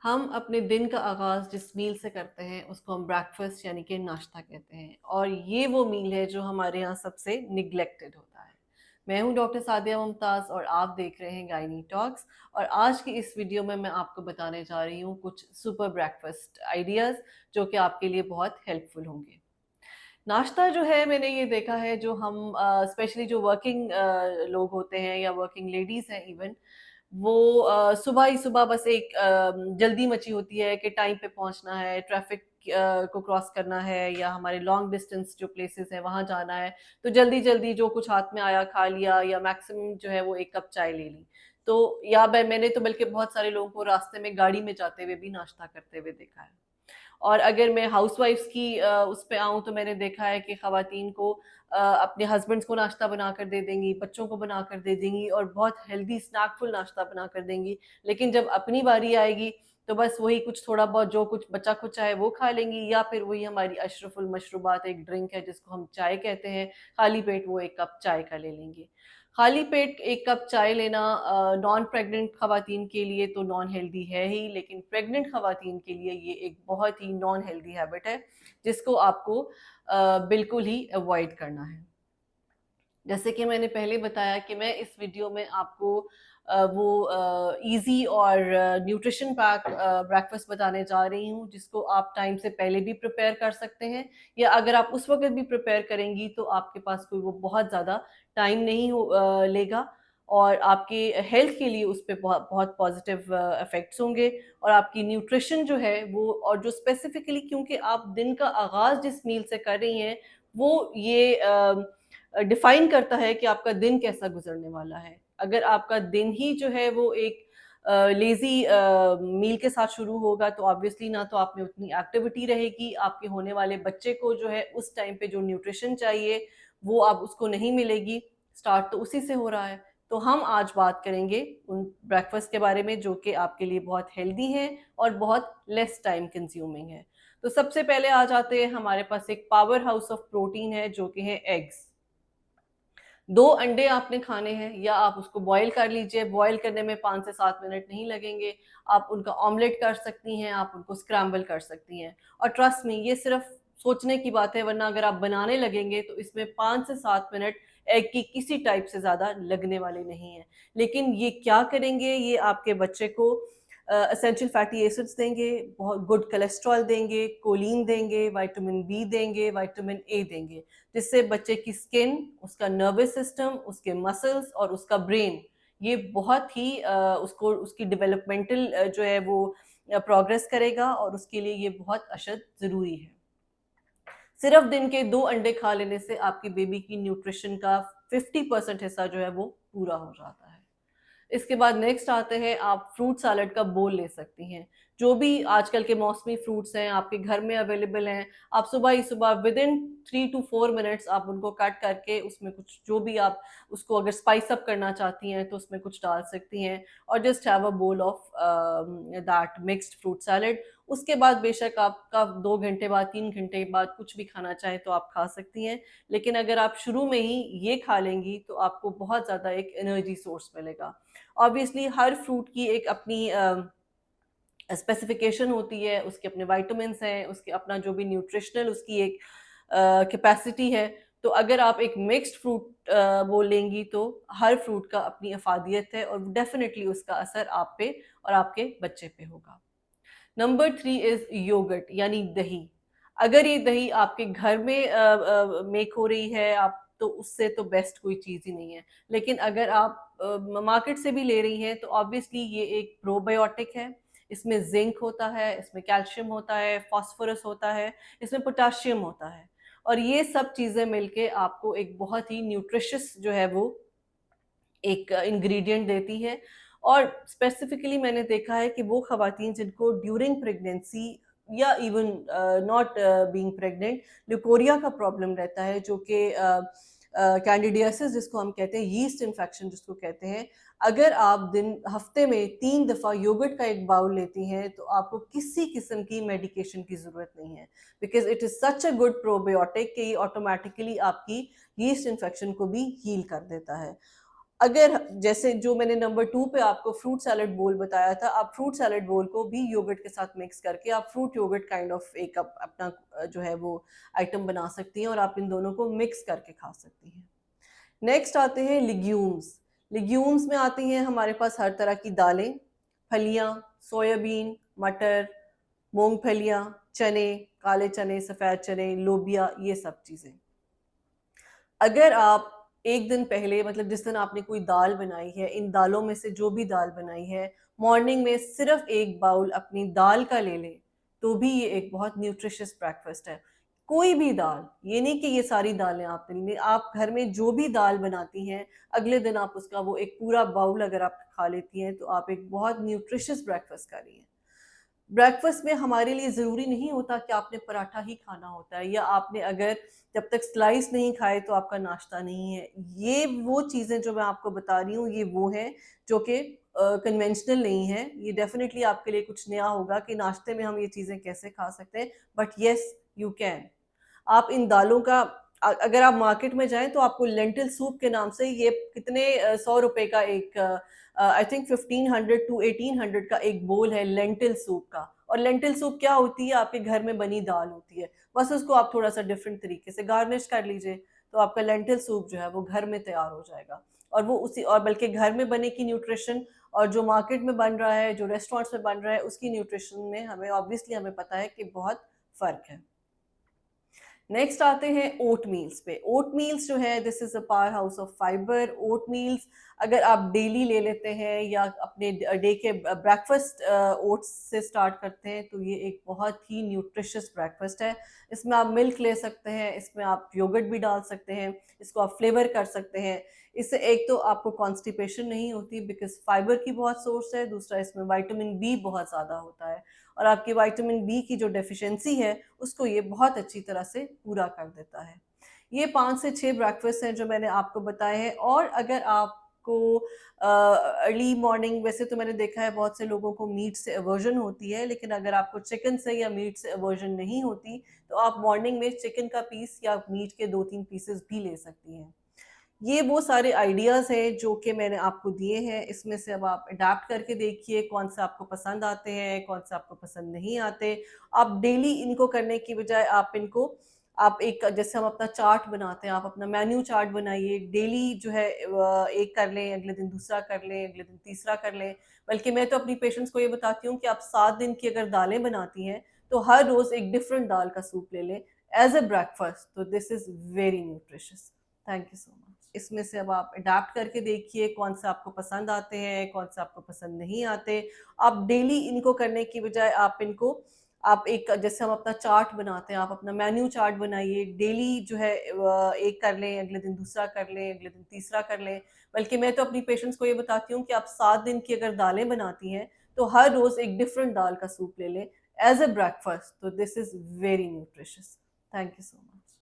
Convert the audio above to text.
हम अपने दिन का आगाज़ जिस मील से करते हैं उसको हम ब्रेकफ़ास्ट यानी कि नाश्ता कहते हैं और ये वो मील है जो हमारे यहाँ सबसे नेग्लेक्टेड होता है। मैं हूँ डॉक्टर सादिया मुमताज़ और आप देख रहे हैं गायनी टॉक्स और आज की इस वीडियो में मैं आपको बताने जा रही हूँ कुछ सुपर ब्रेकफ़ास्ट आइडियाज़ जो कि आपके लिए बहुत हेल्पफुल होंगे। नाश्ता जो है मैंने ये देखा है जो हम स्पेशली जो वर्किंग लोग होते हैं या वर्किंग लेडीज़ हैं इवन वो सुबह ही सुबह बस एक जल्दी मची होती है कि टाइम पे पहुंचना है, ट्रैफिक को क्रॉस करना है या हमारे लॉन्ग डिस्टेंस जो प्लेसेस हैं वहाँ जाना है, तो जल्दी-जल्दी जो कुछ हाथ में आया खा लिया या मैक्सिमम जो है वो 1 कप चाय ले ली। तो या मैंने तो बल्कि बहुत सारे लोगों को रास्ते में गाड़ी में जाते हुए भी नाश्ता करते हुए देखा है। और अगर मैं हाउसवाइफ्स की उस पे आऊँ तो मैंने देखा है कि ख़वातीन को अपने हस्बैंड्स को नाश्ता बनाकर दे देंगी, बच्चों को बनाकर दे देंगी और बहुत हेल्दी स्नैकफुल नाश्ता बनाकर देंगी। लेकिन जब अपनी बारी आएगी तो बस वही कुछ थोड़ा बहुत जो कुछ बचा-खुचा है वो खा लेंगी या फिर वही हमारी अशरफुल मशरूबात एक ड्रिंक है जिसको हम चाय कहते हैं, खाली पेट वो 1 कप चाय का ले लेंगी। खाली पेट 1 कप चाय लेना नॉन प्रेग्नेंट ख़वातीन के लिए तो नॉन हेल्दी है ही, लेकिन प्रेग्नेंट ख़वातीन के लिए ये एक बहुत ही नॉन हेल्दी हैबिट है, जिसको आपको बिल्कुल ही अवॉइड करना है। जैसे कि मैंने पहले बताया कि मैं इस वीडियो में आपको वो ईज़ी और न्यूट्रिशन पैक ब्रेकफ़ास्ट बताने जा रही हूँ, जिसको आप टाइम से पहले भी प्रिपेयर कर सकते हैं या अगर आप उस वक़्त भी प्रिपेयर करेंगी, तो आपके पास कोई वो बहुत ज़्यादा टाइम नहीं लेगा और आपके हेल्थ के लिए उस पे बहुत पॉज़िटिव इफ़ेक्ट्स होंगे और आपकी न्यूट्रिशन जो है वो और जो स्पेसिफ़िकली क्योंकि आप दिन का आगाज़ जिस मील से कर रही हैं, वो ये डिफाइन करता है कि आपका दिन कैसा गुजरने वाला है। अगर आपका दिन ही जो है वो एक लेज़ी मील के साथ शुरू होगा तो ऑब्वियसली ना तो आप में उतनी एक्टिविटी रहेगी, आपके होने वाले बच्चे को जो है उस टाइम पे जो न्यूट्रिशन चाहिए वो अब उसको नहीं मिलेगी, स्टार्ट तो उसी से हो रहा है। तो हम आज बात करेंगे उन ब्रेकफ़ास्ट के बारे में जो कि आपके लिए बहुत हेल्दी हैं और बहुत लेस टाइम कंज्यूमिंग है। तो सबसे पहले आ जाते हैं हमारे पास एक पावर हाउस ऑफ प्रोटीन है जो कि है एग्स। 2 अंडे आपने खाने हैं या आप उसको बॉयल कर लीजिए, बॉयल करने में 5 से 7 मिनट नहीं लगेंगे। आप उनका ऑमलेट कर सकती हैं, आप उनको स्क्रैम्बल कर सकती हैं और ट्रस्ट मी ये सिर्फ़ सोचने की बात है वरना अगर आप बनाने लगेंगे तो इसमें 5 से 7 मिनट एग की किसी टाइप से ज़्यादा लगने वाले नहीं हैं। लेकिन ये क्या करेंगे, ये आपके बच्चे को एसेंशियल फैटी एसिड्स देंगे, बहुत गुड कोलेस्ट्रॉल देंगे, कोलीन देंगे, विटामिन बी देंगे, विटामिन ए देंगे। जिससे बच्चे की स्किन, उसका नर्वस सिस्टम, उसके मसल्स और उसका ब्रेन ये बहुत ही उसको उसकी डेवलपमेंटल जो है वो प्रोग्रेस करेगा और उसके लिए ये बहुत अशद ज़रूरी है। सिर्फ दिन के 2 अंडे खा लेने से आपकी बेबी की न्यूट्रिशन का 50% हिस्सा जो है वो पूरा हो जाता है। इसके बाद नेक्स्ट आते हैं आप फ्रूट सैलेड का बोल ले सकती हैं। जो भी आजकल के मौसमी फ्रूट्स हैं, आपके घर में अवेलेबल हैं, आप सुबह ही सुबह विदिन 3 टू 4 मिनट्स आप उनको कट करके उसमें कुछ जो भी आप उसको अगर स्पाइस अप करना चाहती हैं, तो उसमें कुछ डाल सकती हैं और just have a bowl of that mixed fruit salad. उसके बाद बेशक आपका 2 घंटे बाद, 3 घंटे बाद कुछ भी खाना चाहें तो आप खा सकती हैं। लेकिन अगर आप शुरू में ही ये खा लेंगी, तो आपको बहुत ज़्यादा एक एनर्जी सोर्स मिलेगा। ऑब्वियसली हर फ्रूट की एक अपनी स्पेसिफिकेशन होती है, उसके अपने विटामिन्स हैं, उसके अपना जो भी न्यूट्रिशनल उसकी एक कैपेसिटी है। तो अगर आप एक मिक्स्ड फ्रूट वो लेंगी तो हर फ्रूट का अपनी अफादियत है और डेफिनिटली उसका असर आप पे और आपके बच्चे पे होगा। नंबर 3 इज़ योगर्ट यानी दही। अगर ये दही आपके घर में मेक हो रही है आप तो उससे तो बेस्ट कोई चीज़ ही नहीं है। लेकिन अगर आप मार्केट से भी ले रही हैं तो ऑब्वियसली ये एक प्रोबायोटिक है। इसमें ज़िंक होता है, इसमें कैल्शियम होता है, फास्फोरस होता है, इसमें पोटेशियम होता है और ये सब चीज़ें मिलके आपको एक बहुत ही न्यूट्रिशियस जो है वो एक इंग्रीडिएंट देती है और स्पेसिफिकली मैंने देखा है कि वो ख़वातीन जिनको ड्यूरिंग प्रेगनेंसी या even not being pregnant leucorrhoea का प्रॉब्लम रहता है जो कि कैंडिडियासिस जिसको हम कहते हैं यीस्ट इन्फेक्शन जिसको कहते हैं अगर आप दिन हफ्ते में 3 दफ़ा योगर्ट का एक बाउल लेती हैं तो आपको किसी किस्म की मेडिकेशन की ज़रूरत नहीं है because it is such a good probiotic कि ये ऑटोमेटिकली आपकी यीस्ट इन्फेक्शन को भी हील कर देता है। अगर जैसे जो मैंने नंबर 2 पे आपको फ्रूट सैलेड बोल बताया था, आप फ्रूट सैलेड बोल को भी योगर्ट के साथ मिक्स करके आप फ्रूट योगर्ट काइंड ऑफ एक अपना जो है वो आइटम बना सकती हैं और आप इन दोनों को मिक्स करके खा सकती हैं। नेक्स्ट आते हैं लिग्यूम्स। लिग्यूम्स में आती हैं हमारे पास हर तरह की दालें, फलियां, सोयाबीन, मटर, मूंगफलियां, चने, काले चने, सफ़ेद चने, लोबिया, ये सब चीज़ें। अगर आप एक दिन पहले मतलब जिस दिन आपने कोई दाल बनाई है, इन दालों में से जो भी दाल बनाई है, मॉर्निंग में सिर्फ एक बाउल अपनी दाल का ले लें, तो भी ये एक बहुत न्यूट्रिशियस ब्रेकफास्ट है। कोई भी दाल, ये नहीं कि ये सारी दालें आपने ली, आप घर में जो भी दाल बनाती हैं, अगले दिन आप उसका वो एक पूरा बाउल अगर आप खा लेती हैं, तो आप एक बहुत न्यूट्रिशियस ब्रेकफास्ट कर रही हैं। ब्रेकफास्ट में हमारे लिए ज़रूरी नहीं होता कि आपने पराठा ही खाना होता है या आपने अगर जब तक स्लाइस नहीं खाए तो आपका नाश्ता नहीं है। ये वो चीज़ें जो मैं आपको बता रही हूँ, ये वो हैं जो कि कन्वेंशनल नहीं है। ये डेफ़िनेटली आपके लिए कुछ नया होगा कि नाश्ते में हम ये चीज़ें कैसे खा सकते हैं, बट येस यू कैन। आप इन दालों का अगर आप मार्केट में जाएँ तो आपको लेंटिल सूप के नाम से ये कितने 100 रुपए का एक आई थिंक 1500 टू 1800 का एक बोल है लेंटिल सूप का। और लेंटिल सूप क्या होती है? आपके घर में बनी दाल होती है। बस उसको आप थोड़ा-सा डिफरेंट तरीके से गार्निश कर लीजिए, तो आपका लेंटिल सूप जो है वो घर में तैयार हो जाएगा। और वो उसी और बल्कि घर में बने की न्यूट्रिशन और जो मार्केट में बन रहा है, जो रेस्टोरेंट्स में बन रहा है, उसकी न्यूट्रिशन में हमें ऑब्वियसली हमें पता है कि बहुत फ़र्क है। नेक्स्ट आते हैं ओट मील्स पे। ओट मील्स जो है this is a powerhouse of fibre. Oat meals अगर आप डेली ले लेते हैं या अपने डे के ब्रेकफास्ट ओट्स से स्टार्ट करते हैं तो ये एक बहुत ही न्यूट्रिशियस ब्रेकफास्ट है। इसमें आप मिल्क ले सकते हैं, इसमें आप योगर्ट भी डाल सकते हैं, इसको आप फ्लेवर कर सकते हैं। इससे एक तो आपको कॉन्स्टिपेशन नहीं होती बिकॉज फाइबर की बहुत सोर्स है, दूसरा इसमें विटामिन बी बहुत ज़्यादा होता है और आपकी विटामिन बी की जो डेफिशिएंसी है उसको ये बहुत अच्छी तरह से पूरा कर देता है। ये 5 से 6 ब्रेकफ़ास्ट हैं जो मैंने आपको बताए हैं। और अगर आपको अर्ली मॉर्निंग, वैसे तो मैंने देखा है बहुत से लोगों को मीट से एवर्जन होती है, लेकिन अगर आपको चिकन से या मीट से एवर्जन नहीं होती, तो आप मॉर्निंग में चिकन का पीस या मीट के 2-3 पीसेस भी ले सकती हैं। ये वो सारे आइडियाज़ हैं जो कि मैंने आपको दिए हैं। इसमें से अब आप अडैप्ट करके देखिए कौन से आपको पसंद आते हैं, कौन से आपको पसंद नहीं आते। आप डेली इनको करने की बजाय आप इनको आप एक जैसे हम अपना चार्ट बनाते हैं, आप अपना मेन्यू चार्ट बनाइए। डेली जो है एक कर लें, अगले दिन दूसरा कर लें, अगले दिन तीसरा कर लें। बल्कि मैं तो अपनी पेशेंट्स को ये बताती हूँ कि आप 7 दिन की अगर दालें बनाती हैं, तो हर रोज़ एक डिफरेंट दाल का सूप ले लें एज़ अ ब्रेकफ़ास्ट। तो this is very nutritious. Thank you so much. इसमें से अब आप अडैप्ट करके देखिए कौन से आपको पसंद आते हैं, कौन से आपको पसंद नहीं आते। आप डेली इनको करने की बजाय आप इनको आप एक जैसे हम अपना चार्ट बनाते हैं, आप अपना मेन्यू चार्ट बनाइए। डेली जो है एक कर लें, अगले दिन दूसरा कर लें, अगले दिन तीसरा कर लें। बल्कि मैं तो अपनी पेशेंट्स को ये बताती हूँ कि आप 7 दिन की अगर दालें बनाती हैं, तो हर रोज़ एक डिफरेंट दाल का सूप ले लें एज़ अ ब्रेकफ़ास्ट। तो this is very nutritious. Thank you so much.